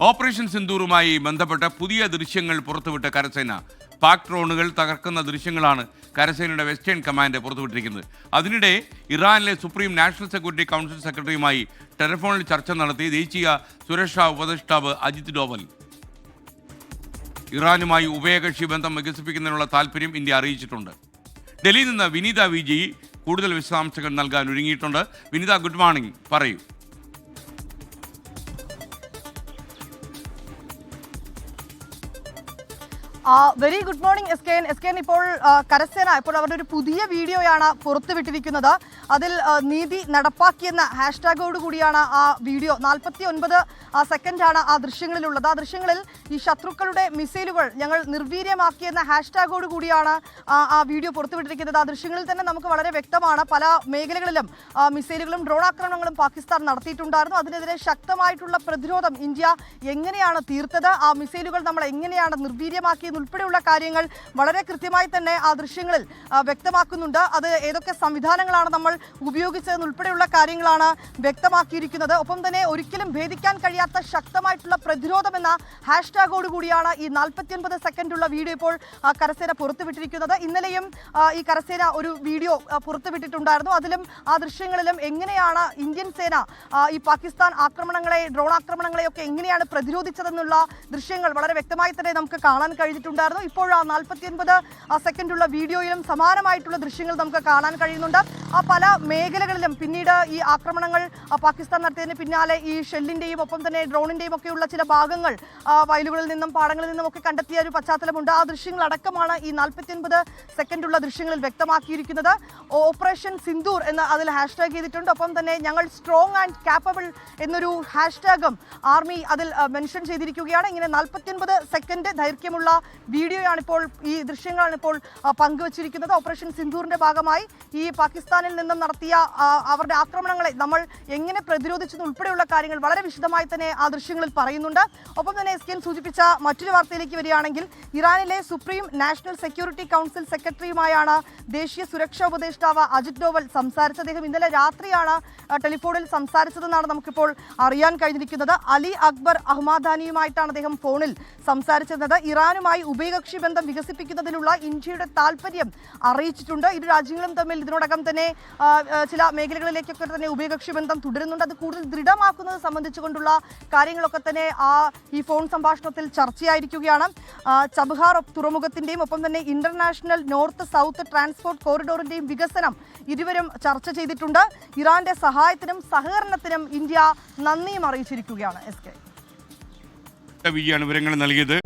Operation സിന്ദൂറുമായി ബന്ധപ്പെട്ട പുതിയ ദൃശ്യങ്ങൾ പുറത്തുവിട്ട കരസേന പാക് ഡ്രോണുകൾ തകർക്കുന്ന ദൃശ്യങ്ങളാണ് കരസേനയുടെ വെസ്റ്റേൺ കമാൻഡ് പുറത്തുവിട്ടിരിക്കുന്നത്. അതിനിടെ ഇറാനിലെ സുപ്രീം നാഷണൽ സെക്യൂരിറ്റി കൗൺസിൽ സെക്രട്ടറിയുമായി ടെലിഫോണിൽ ചർച്ച നടത്തി ദേശീയ സുരക്ഷാ ഉപദേഷ്ടാവ് അജിത് ഡോവൽ. ഇറാനുമായി ഉഭയകക്ഷി ബന്ധം വികസിപ്പിക്കുന്നതിനുള്ള താല്പര്യം ഇന്ത്യ അറിയിച്ചിട്ടുണ്ട്. ഡൽഹിയിൽ നിന്ന് വിനീത വിജി കൂടുതൽ വിശദാംശങ്ങൾ നൽകാൻ ഒരുങ്ങിയിട്ടുണ്ട്. വിനീത, ഗുഡ് മോർണിംഗ്, പറയൂ. Very good morning S K. ഇപ്പോൾ കരസേന ഇപ്പോൾ അവരുടെ ഒരു പുതിയ വീഡിയോയാണ് പുറത്തുവിട്ടിരിക്കുന്നത്. അതിൽ നീതി നടപ്പാക്കിയെന്ന ഹാഷ്ടാഗോട് കൂടിയാണ് ആ വീഡിയോ. 49 സെക്കൻഡാണ് ആ ദൃശ്യങ്ങളിലുള്ളത്. ആ ദൃശ്യങ്ങളിൽ ഈ ശത്രുക്കളുടെ മിസൈലുകൾ ഞങ്ങൾ നിർവീര്യമാക്കിയെന്ന ഹാഷ്ടാഗോട് കൂടിയാണ് ആ വീഡിയോ പുറത്തുവിട്ടിരിക്കുന്നത്. ആ ദൃശ്യങ്ങളിൽ തന്നെ നമുക്ക് വളരെ വ്യക്തമാണ് പല മേഖലകളിലും മിസൈലുകളും ഡ്രോൺ ആക്രമണങ്ങളും പാകിസ്ഥാൻ നടത്തിയിട്ടുണ്ടായിരുന്നു. അതിനെതിരെ ശക്തമായിട്ടുള്ള പ്രതിരോധം ഇന്ത്യ എങ്ങനെയാണ് തീർത്തത്, ആ മിസൈലുകൾ നമ്മൾ എങ്ങനെയാണ് നിർവീര്യമാക്കിയത് ഉൾപ്പെടെയുള്ള കാര്യങ്ങൾ വളരെ കൃത്യമായി തന്നെ ആ ദൃശ്യങ്ങളിൽ വ്യക്തമാക്കുന്നുണ്ട്. അത് ഏതൊക്കെ സംവിധാനങ്ങളാണ് നമ്മൾ ഉപയോഗിച്ചതെന്ന് ഉൾപ്പെടെയുള്ള കാര്യങ്ങളാണ് വ്യക്തമാക്കിയിരിക്കുന്നത്. ഒപ്പം തന്നെ ഒരിക്കലും ഭേദിക്കാൻ കഴിയാത്ത ശക്തമായിട്ടുള്ള പ്രതിരോധം എന്ന ഹാഷ്ടാഗോട് കൂടിയാണ് ഈ 49 സെക്കൻഡുള്ള വീഡിയോ ഇപ്പോൾ കരസേന പുറത്തുവിട്ടിരിക്കുന്നത്. ഇന്നലെയും ഈ കരസേന ഒരു വീഡിയോ പുറത്തുവിട്ടിട്ടുണ്ടായിരുന്നു. അതിലും ആ ദൃശ്യങ്ങളിലും എങ്ങനെയാണ് ഇന്ത്യൻ സേന ഈ പാകിസ്ഥാൻ ആക്രമണങ്ങളെ, ഡ്രോൺ ആക്രമണങ്ങളെയൊക്കെ എങ്ങനെയാണ് പ്രതിരോധിച്ചതെന്നുള്ള ദൃശ്യങ്ങൾ വളരെ വ്യക്തമായി തന്നെ നമുക്ക് കാണാൻ കഴിഞ്ഞിട്ടുണ്ടായിരുന്നു. ഇപ്പോൾ ആ 49 സെക്കൻഡുള്ള വീഡിയോയിലും സമാനമായിട്ടുള്ള ദൃശ്യങ്ങൾ നമുക്ക് കാണാൻ കഴിയുന്നുണ്ട്. ആ പല മേഖലകളിലും പിന്നീട് ഈ ആക്രമണങ്ങൾ പാകിസ്ഥാൻ നടത്തിയതിന് പിന്നാലെ ഈ ഷെല്ലിന്റെയും ഒപ്പം തന്നെ ഡ്രോണിന്റെയും ഒക്കെയുള്ള ചില ഭാഗങ്ങൾ വയലുകളിൽ നിന്നും പാടങ്ങളിൽ നിന്നും ഒക്കെ കണ്ടെത്തിയ ഒരു പശ്ചാത്തലമുണ്ട്. ആ ദൃശ്യങ്ങൾ അടക്കമാണ് ഈ 49 സെക്കൻഡുള്ള ദൃശ്യങ്ങളിൽ വ്യക്തമാക്കിയിരിക്കുന്നത്. ഓപ്പറേഷൻ സിന്ദൂർ എന്ന് അതിൽ ഹാഷ്ടാഗ് ചെയ്തിട്ടുണ്ട്. ഒപ്പം തന്നെ ഞങ്ങൾ സ്ട്രോങ് ആൻഡ് കാപ്പബിൾ എന്നൊരു ഹാഷ്ടാഗും ആർമി അതിൽ മെൻഷൻ ചെയ്തിരിക്കുകയാണ്. ഇങ്ങനെ 49 സെക്കൻഡ് ദൈർഘ്യമുള്ള വീഡിയോയാണ് ഇപ്പോൾ, ഈ ദൃശ്യങ്ങളാണ് ഇപ്പോൾ പങ്കുവച്ചിരിക്കുന്നത്. ഓപ്പറേഷൻ സിന്ദൂറിന്റെ ഭാഗമായി ഈ പാകിസ്ഥാനിൽ നിന്നും നടത്തിയ അവരുടെ ആക്രമണങ്ങളെ നമ്മൾ എങ്ങനെ പ്രതിരോധിച്ചത് ഉൾപ്പെടെയുള്ള കാര്യങ്ങൾ വളരെ വിശദമായി തന്നെ ആ ദൃശ്യങ്ങളിൽ പറയുന്നുണ്ട്. ഒപ്പം തന്നെ എസ് കെ സൂചിപ്പിച്ച മറ്റൊരു വാർത്തയിലേക്ക് വരികയാണെങ്കിൽ ഇറാനിലെ സുപ്രീം നാഷണൽ സെക്യൂരിറ്റി കൗൺസിൽ സെക്രട്ടറിയുമായാണ് ദേശീയ സുരക്ഷാ ഉപദേഷ്ടാവ് അജിത് ഡോവൽ സംസാരിച്ചത്. അദ്ദേഹം ഇന്നലെ രാത്രിയാണ് ടെലിഫോണിൽ സംസാരിച്ചതെന്നാണ് നമുക്കിപ്പോൾ അറിയാൻ കഴിഞ്ഞിരിക്കുന്നത്. അലി അക്ബർ അഹ്മദാനിയുമായിട്ടാണ് അദ്ദേഹം ഫോണിൽ സംസാരിച്ചിരുന്നത്. ഇറാനുമായി ഉഭയകക്ഷി ബന്ധം വികസിപ്പിക്കുന്നതിനുള്ള ഇന്ത്യയുടെ താല്പര്യം അറിയിച്ചിട്ടുണ്ട്. ഇരു രാജ്യങ്ങളും തമ്മിൽ ഇതിനോടകം തന്നെ ചില മേഖലകളിലേക്കൊക്കെ തന്നെ ഉഭയകക്ഷി ബന്ധം തുടരുന്നുണ്ട്. അത് കൂടുതൽ ദൃഢമാക്കുന്നത് സംബന്ധിച്ചുകൊണ്ടുള്ള കാര്യങ്ങളൊക്കെ തന്നെ ഈ ഫോൺ സംഭാഷണത്തിൽ ചർച്ചയായിരിക്കുകയാണ്. ചബഹാർ തുറമുഖത്തിന്റെയും ഒപ്പം തന്നെ ഇന്റർനാഷണൽ നോർത്ത് സൗത്ത് ട്രാൻസ്പോർട്ട് കോറിഡോറിന്റെയും വികസനം ഇരുവരും ചർച്ച ചെയ്തിട്ടുണ്ട്. ഇറാന്റെ സഹായത്തിനും സഹകരണത്തിനും ഇന്ത്യ നന്ദിയും അറിയിച്ചിരിക്കുകയാണ്. എസ് കെ വിജയാണ് വിവരങ്ങൾ നൽകിയത്.